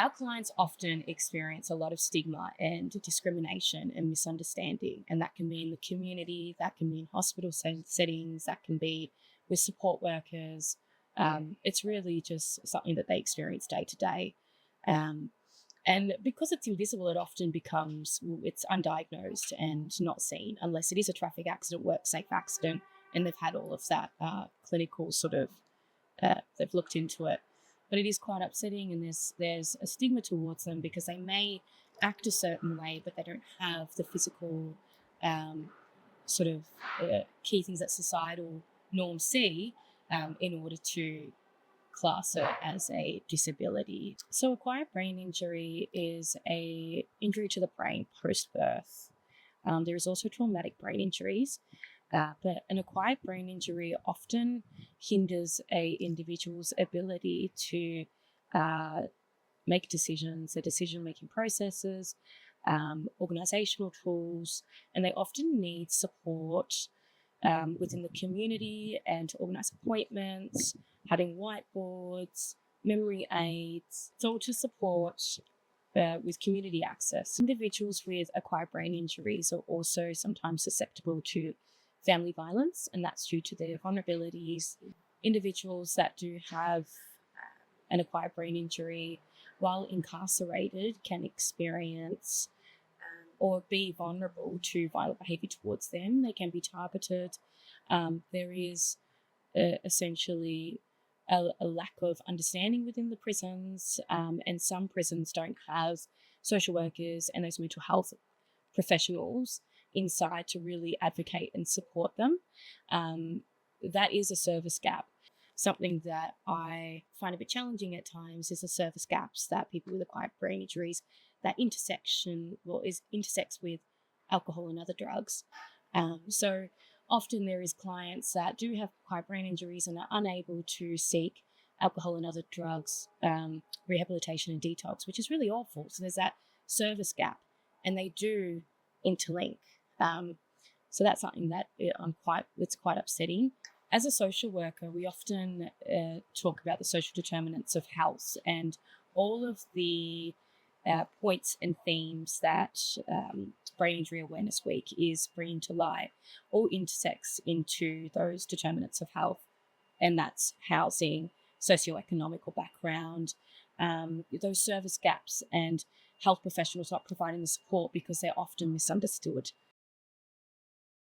our clients often experience a lot of stigma and discrimination and misunderstanding, and that can be in the community, that can be in hospital settings, that can be with support workers. It's really just something that they experience day to day. And because it's invisible, it often becomes, it's undiagnosed and not seen unless it is a traffic accident, work safe accident, and they've had all of that clinical sort of, they've looked into it. But it is quite upsetting, and there's a stigma towards them because they may act a certain way, but they don't have the physical sort of key things that societal norms see in order to class it as a disability. So acquired brain injury is a injury to the brain post-birth. There is also traumatic brain injuries, but an acquired brain injury often hinders a individual's ability to make decisions, their decision-making processes, organisational tools, and they often need support within the community and to organise appointments, having whiteboards, memory aids. It's all to support with community access. Individuals with acquired brain injuries are also sometimes susceptible to family violence, and that's due to their vulnerabilities. Individuals that do have an acquired brain injury while incarcerated can experience or be vulnerable to violent behaviour towards them. They can be targeted. There is essentially a lack of understanding within the prisons, and some prisons don't have social workers and those mental health professionals inside to really advocate and support them. That is a service gap. Something that I find a bit challenging at times is the service gaps that people with acquired brain injuries, that intersects with alcohol and other drugs. So often there is clients that do have acquired brain injuries and are unable to seek alcohol and other drugs, rehabilitation and detox, which is really awful. So there's that service gap, and they do interlink. So that's something that it's quite upsetting. As a social worker, we often talk about the social determinants of health and all of the points and themes that Brain Injury Awareness Week is bringing to light, all intersects into those determinants of health, and that's housing, socioeconomical background, those service gaps, and health professionals not providing the support because they're often misunderstood.